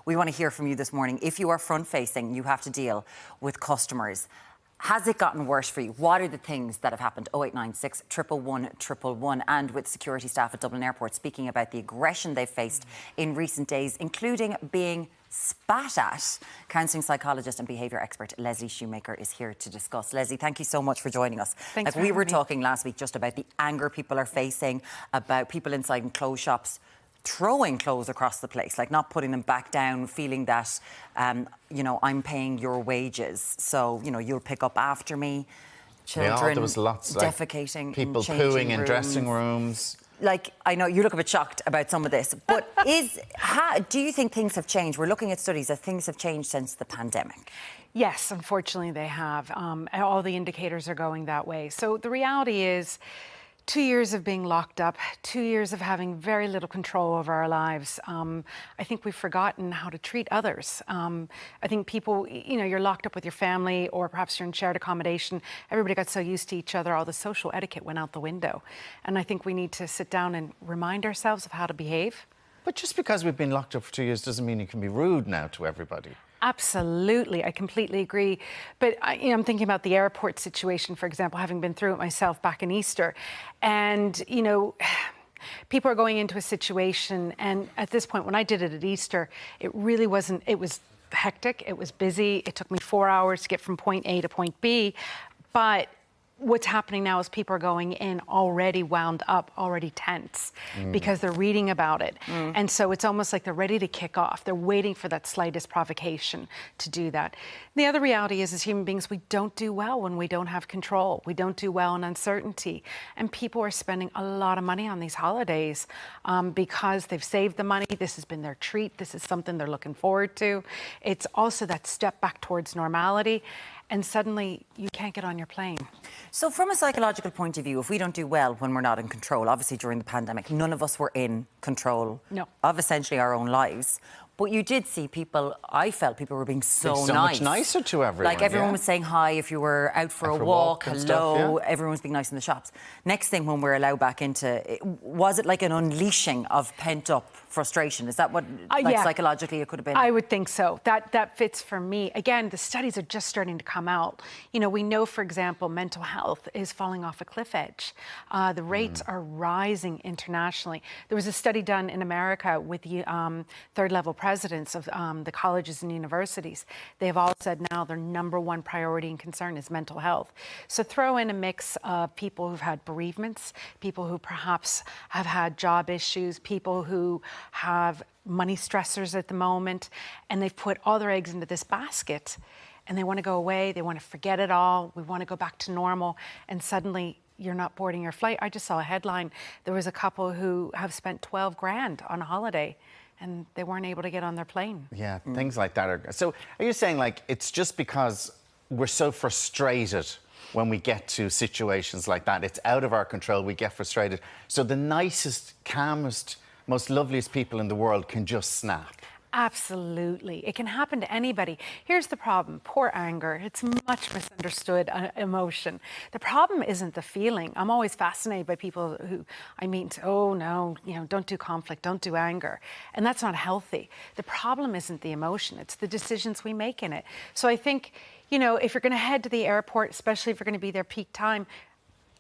We want to hear from you this morning. If you are front-facing, you have to deal with customers. Has it gotten worse for you? What are the things that have happened? 0896 111 111. And with security staff at Dublin Airport speaking about the aggression they've faced in recent days, including being spat at. Counselling psychologist and behaviour expert Leslie Shoemaker is here to discuss. Leslie, thank you so much for joining us. Thanks for we were having me. talking last week just about the anger people are facing, about people inside in clothes shops throwing clothes across the place, like not putting them back down, feeling that, you know, I'm paying your wages, so, you know, you'll pick up after me. Children there was lots, defecating, like, people in changing pooing in rooms. dressing rooms. Like, I know you look a bit shocked about some of this, but do you think things have changed? We're looking at studies that things have changed since the pandemic. Yes, unfortunately they have. All the indicators are going that way. So the reality is 2 years of being locked up, 2 years of having very little control over our lives. I think we've forgotten how to treat others. I think people, you know, you're locked up with your family or perhaps you're in shared accommodation. Everybody got so used to each other, all the social etiquette went out the window. And I think we need to sit down and remind ourselves of how to behave. But just because we've been locked up for 2 years doesn't mean you can be rude now to everybody. Absolutely, I completely agree. But I'm thinking about the airport situation, for example, having been through it myself back in Easter. And, you know, people are going into a situation, and at this point, when I did it at Easter, it really wasn't, it was hectic, it was busy. It took me 4 hours to get from point A to point B. But what's happening now is people are going in already wound up, already tense, because they're reading about it. And so it's almost like they're ready to kick off. They're waiting for that slightest provocation to do that. The other reality is, as human beings, we don't do well when we don't have control. We don't do well in uncertainty. And people are spending a lot of money on these holidays because they've saved the money. This has been their treat. This is something they're looking forward to. It's also that step back towards normality. And suddenly you can't get on your plane. So from a psychological point of view, if we don't do well when we're not in control, obviously during the pandemic, none of us were in control of essentially our own lives. But you did see people, I felt people were being so nice. Much nicer to everyone. Like everyone was saying hi if you were out for a walk, hello, stuff, everyone was being nice in the shops. Next thing, when we're allowed back into, was it like an unleashing of pent-up frustration? Is that what, psychologically it could have been? I would think so. That fits for me. Again, the studies are just starting to come out. You know, we know, for example, mental health is falling off a cliff edge. The rates are rising internationally. There was a study done in America with the third-level presidents of the colleges and universities. They have all said now their #1 priority and concern is mental health. So throw in a mix of people who've had bereavements, people who perhaps have had job issues, people who have money stressors at the moment, and they've put all their eggs into this basket, and they want to go away, they want to forget it all, we want to go back to normal, and suddenly you're not boarding your flight. I just saw a headline. There was a couple who have spent 12 grand on a holiday, and they weren't able to get on their plane. Yeah, things like that are... So are you saying, like, it's just because we're so frustrated when we get to situations like that, it's out of our control, we get frustrated, so the nicest, calmest, most loveliest people in the world can just snap? Absolutely. It can happen to anybody. Here's the problem. Poor anger. It's much misunderstood emotion. The problem isn't the feeling. I'm always fascinated by people who I meet, oh no, you know, don't do conflict, don't do anger. And that's not healthy. The problem isn't the emotion. It's the decisions we make in it. So I think, you know, if you're going to head to the airport, especially if you're going to be there peak time,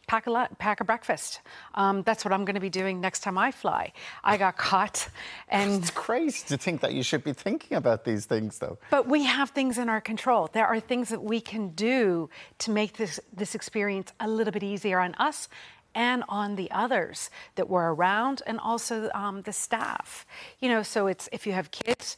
pack a breakfast. That's what I'm going to be doing next time I fly. I got caught, and it's crazy to think that you should be thinking about these things, though. But we have things in our control. There are things that we can do to make this experience a little bit easier on us and on the others that were around, and also the staff. You know, so it's, if you have kids,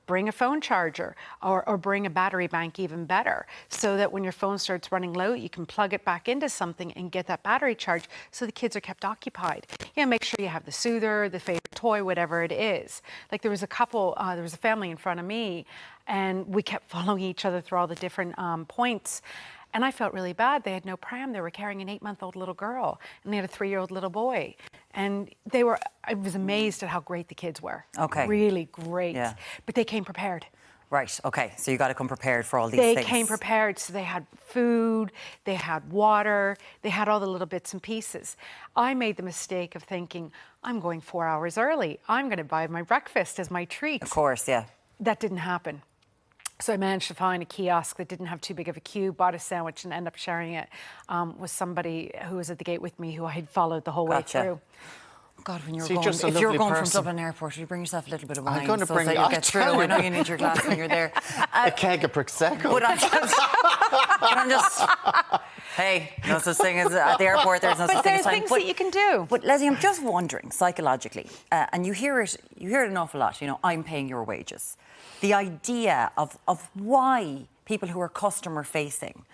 bring a phone charger or bring a battery bank, even better, so that when your phone starts running low, you can plug it back into something and get that battery charged so the kids are kept occupied. You know, make sure you have the soother, the favorite toy, whatever it is. Like there was a couple, there was a family in front of me, and we kept following each other through all the different points. And I felt really bad. They had no pram. They were carrying an 8-month-old little girl, and they had a 3-year-old little boy. And I was amazed at how great the kids were. Okay. Really great. Yeah. But they came prepared. Right, okay. So you got to come prepared for all these things. They came prepared. So they had food, they had water, they had all the little bits and pieces. I made the mistake of thinking, I'm going 4 hours early. I'm going to buy my breakfast as my treat. Of course, yeah. that didn't happen. So I managed to find a kiosk that didn't have too big of a queue, bought a sandwich and ended up sharing it with somebody who was at the gate with me who I had followed the whole way through. God, when So you're you're going, just a if you're lovely going from person. Dublin Airport, you bring yourself a little bit of wine. I'm going to bring so you'll get through. I know you need your glass when you're there. A keg of Prosecco. But I'm just hey, no such thing as at the airport. There's no such But thing there are as time. things that you can do. But Leslie, I'm just wondering psychologically, and you hear it an awful lot. You know, I'm paying your wages. The idea of why people who are customer facing,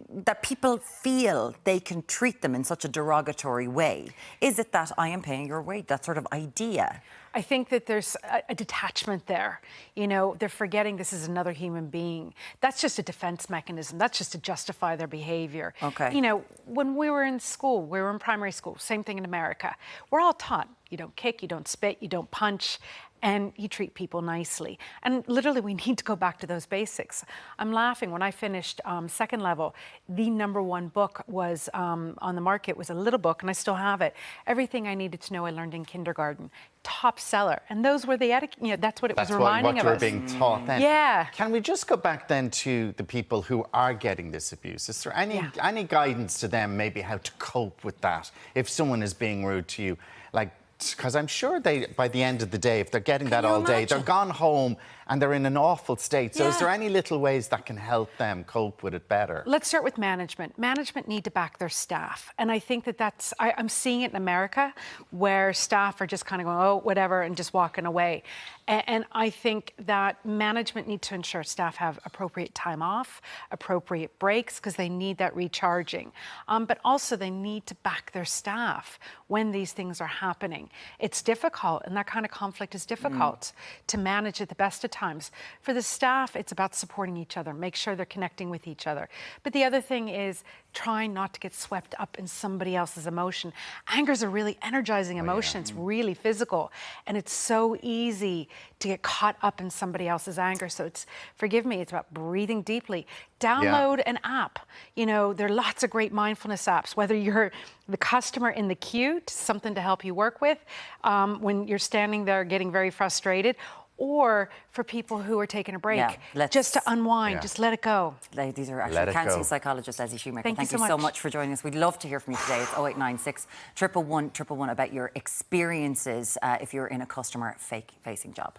that people feel they can treat them in such a derogatory way. Is it that I am paying your wage? That sort of idea. I think that there's a detachment there. You know, they're forgetting this is another human being. That's just a defense mechanism. That's just to justify their behavior. Okay. You know, when we were in school, we were in primary school, same thing in America. We're all taught you don't kick, you don't spit, you don't punch, and you treat people nicely. And literally, we need to go back to those basics. I'm laughing. When I finished second level, the #1 book was on the market was a little book, and I still have it. Everything I needed to know I learned in kindergarten. Top seller. And those were the etiquette, you know, that's what it was reminding of us. What you were being taught then. Yeah. Can we just go back then to the people who are getting this abuse? Is there any guidance to them, maybe how to cope with that if someone is being rude to you? Like, because I'm sure they, by the end of the day, if they're getting that all day, they're gone home and they're in an awful state. So is there any little ways that can help them cope with it better? Let's start with management. Management need to back their staff. And I think that that's, I'm seeing it in America where staff are just kind of going, oh, whatever, and just walking away. And I think that management need to ensure staff have appropriate time off, appropriate breaks, because they need that recharging. But also they need to back their staff when these things are happening. It's difficult, and that kind of conflict is difficult to manage at the best of times. For the staff, it's about supporting each other, make sure they're connecting with each other. But the other thing is trying not to get swept up in somebody else's emotion. Anger is a really energizing emotion. It's really physical, and it's so easy to get caught up in somebody else's anger. So it's, forgive me, it's about breathing deeply. Download an app. You know, there are lots of great mindfulness apps, whether you're the customer in the queue, something to help you work with when you're standing there getting very frustrated, or for people who are taking a break, just to unwind, just let it go. These are actually counselling psychologist Leslie Shoemaker. Thank you so much for joining us. We'd love to hear from you today. It's 0896 111 111 about your experiences if you're in a customer-facing job.